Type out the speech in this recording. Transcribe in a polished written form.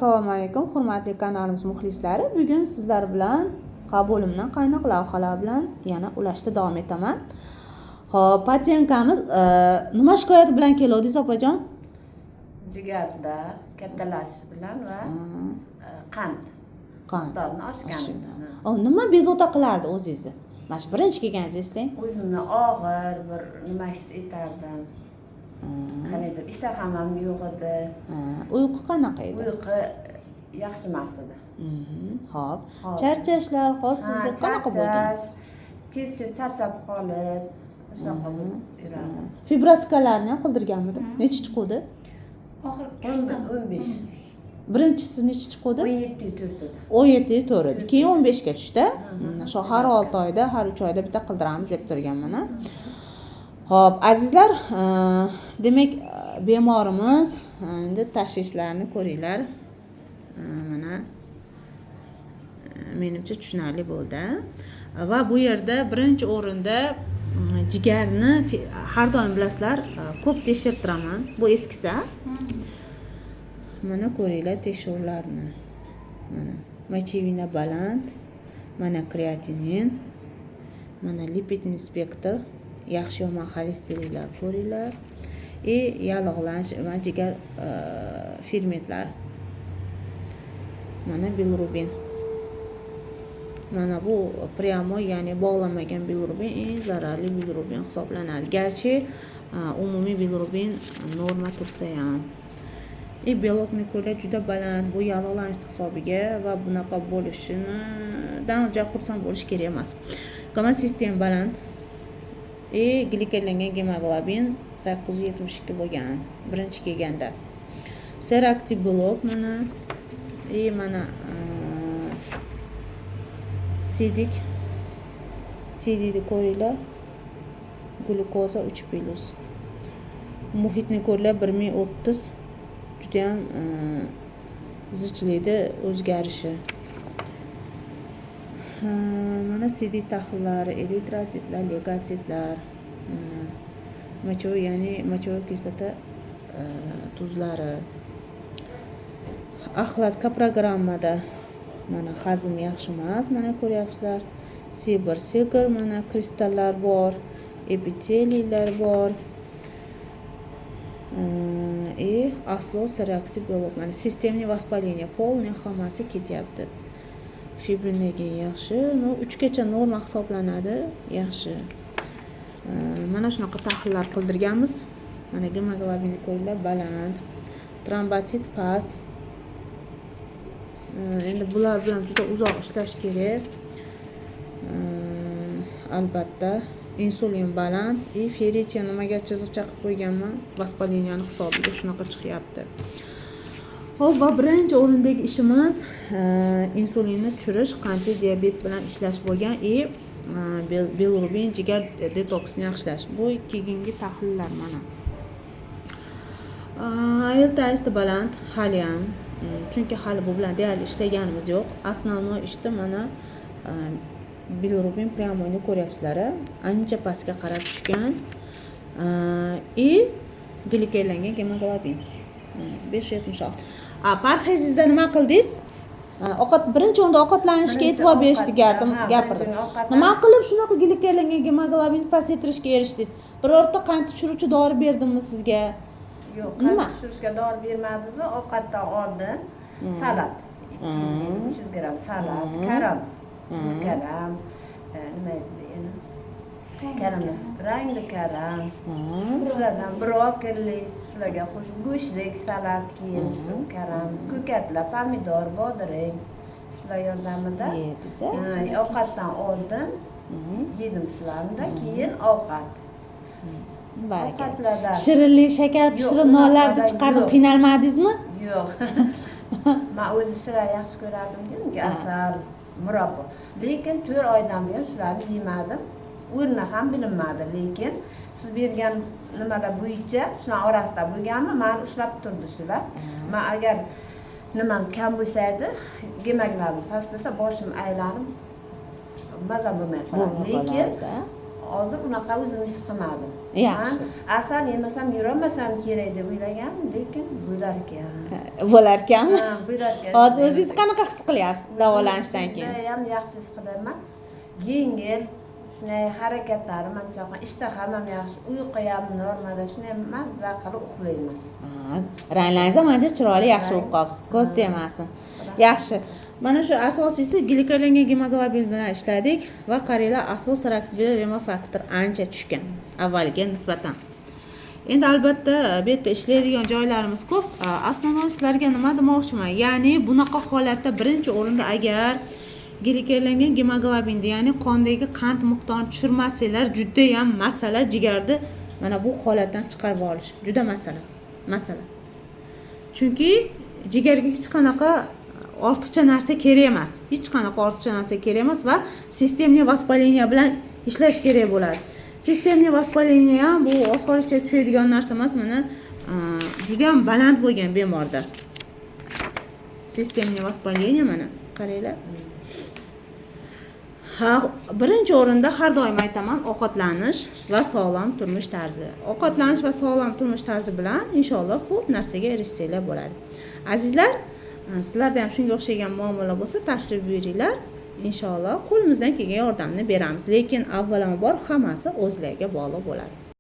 Assalomu alaykum, hurmatli kanalimiz muxlislari. Bugun sizlar bilan qabulimdan qaynoq lavhalar bilan yana ulashda davom etaman. Xo'p, patientamiz nima shikoyati bilan keldingiz opajon? Jigarda kattalashish bilan va qand miqdorini oshganidan. Nima bezovta qilardi o'zingizni? Mana shu birinchi kelganingizni eslang. O'zimni og'ir bir nima his etardim. Qanday ishtaham ham yo'q edi. Uyqu qanaqa edi? Uyqu yaxshi emas edi. Xo'p. Charchashlar sizda qanaqa bo'lgan? Tez charchab qolib, shunaqa bo'lib yurardim. Fibraskalarni ham qildirganmidi? Necha chiquvdi? Oxiri 15. Birinchisi necha chiquvdi? 17.4 edi. 17.4 edi. Keyin 15 ga tushdi. Shu har 6 oyda, har 3 oyda bitta qildiramiz deb turganman. Xo'p, azizlar, demak bemorimiz endi tashxislarni ko'ringlar. Mana menimcha tushunarli bo'ldi. Va bu yerda birinchi o'rinda jigarni har doim bilasizlar, ko'p tekshirib turaman. Bu eskisi. Mana ko'ringlar tekshiruvlarni. Mana mochevina baland, mana kreatinin, mana lipid inspektor, yaxshi yomon xolesterinlar ko'ringlar. Yallig'lanish va jigar fermentlar. Mana bilirubin. Mana bu pryamoy, ya'ni bog'lanmagan bilirubin eng zararli bilirubin hisoblanadi. Garchi umumiy bilirubin norma tursa ham. Belokni ko'rlar juda baland, bu yallig'lanish hisobiga va bunaqa bo'lishidan xursand bo'lish kerak emas. Gamma-sistem baland. Glikellangan gemoglobin 872 bo'lgan birinchi kelganda. Seraktiv blok mana mana sidikni ko'ringlar. Glukoza 3+. Muhitni ko'ringlar 1030. Juda ham zichlikda o'zgarishi. Mana sidik tahlillari, eritrositlar, leukositlar, mochovoy, ya'ni mochovoy kislota tuzlari. Axlat programmada mana hazm yaxshi emas, mana ko'ryapsizlar. Sibir, mana kristallar bor, epiteliylar bor. Aslo seraktiv belok, mana sistemli vоспаление полный hammasi ketyapti. Fibrinogen yaxshi, 3 gacha norma hisoblanadi, yaxshi. Mana shunaqa tahlillar qildirganmiz. Mana gemoglobinni ko'ringlar, baland, trombosit past. Endi bular bilan juda uzoq ishlash kerak. Albatta, insulin baland, ferritin nimaga chiziqcha qilib qo'yganman, vоспаленияning hisobiga shunaqa chiqyapti. Xo'p, va birinchi o'rindagi ishimiz insulinni tushirish, qandli diabet bilan ishlash bo'lgan, bilirubin, jigar detoksini yaxshilash. Bu keyingi tahlillar mana. ALT testi baland, hali ham, chunki hali bu bilan deyarli ishlaganimiz yo'q. Основной ishda mana bilirubin pryamoyni ko'ryapsizlar, ancha pastga qarab tushgan. Glikellangan gemoglobin 576. Parhezingizda nima qildingiz? Ovqat birinchi o'rinda ovqatlanishga e'tibor berishni gapirdim. Nima qilib shunaqa glikellangan gemoglobin pasaytirishga erishdingiz? Birorta qand tushiruvchi dori berdimmi sizga? Yo'q, qand tushirishga dori bermadingiz. Ovqatdan oldin salat, 200-300 gramm salat, karam, nima deydi? Karam, rangli karam, shulardan brokoli, shularga qo'shib go'shtlik salat, keyin shu karam, ko'katlar, pomidor, bodring, shular yordamida ovqatdan oldin yedim shularni, keyin ovqat. Barakalla. Shirinlik, shakar pishirib nonlarni chiqarib qiynalmadingizmi? Yo'q. Men o'zi shirin yaxshi ko'rardim-ku, asal, murabbo. Lekin 4 oydan buyon shularni yemadim. O'rni ham bilinmadi, lekin siz bergan nimalar bo'yicha shular orasida bo'lganmi, meni ushlab turdi shular. Men agar nimam kam bo'lsa edi, gemoglobin past bo'lsa, boshim aylanib maza bo'lmay qoladi. Lekin hozir unaqa o'zimni his qilmadim. Yaxshi. Man asal yemasam yurolmasam kerak deb o'ylagandim, lekin bo'lar ekan. Bo'lar ekanmi? Ha, bo'lar ekan. Hozir o'zingiz qanaqa his qilyapsiz davolanishdan keyin? Judayam yaxshi his qilaman. Yengil, shunday harakatlarim ham chaqan, ishtaham ham yaxshi, uyqum normada, shunday mazza qilib uxlayman. Ranglaringiz ham ancha chiroyli, yaxshi bo'lib qolibsiz. Ko'z tegmasin. Yaxshi. Mana shu asosiysi glikogenlangan gemoglobin bilan ishladik va qaranglar, asos reaktiv remofaktor ancha tushgan avvalgiga nisbatan. Endi albatta bu yerda ishlaydigan joylarimiz ko'p. Asnonoy sizlarga nima demoqchiman? Ya'ni bunaqa holatda birinchi o'rinda agar glikogenlangan gemoglobinni, ya'ni qondagi qand miqdorini tushirmasanglar, juda ham masala jigarni mana bu holatdan chiqarib olish. Juda masala. Chunki jigarga hech qanaqa ortiqcha narsa kerak emas. Hech qanaqa ortiqcha narsa kerak emas va sistemniy vоспаление bilan ishlash kerak bo'ladi. Sistemniy vоспаление ham bu osonlikcha tushadigan narsa emas. Mana juda ham baland bo'lgan bemorda. Sistemniy vоспаление mana qaranglar. Birinchi o'rinda har doim aytaman, ovqatlanish va sog'lom turmush tarzi. Ovqatlanish va sog'lom turmush tarzi bilan inshaalloh ko'p narsaga erishsanglar bo'ladi. Azizlar, sizlarda ham shunga o'xshagan muammolar bo'lsa, tashrif buyuringlar. Inshaalloh qo'limizdan kelgan yordamni beramiz. Lekin avvalambor hammasi o'zlariga bog'liq bo'ladi.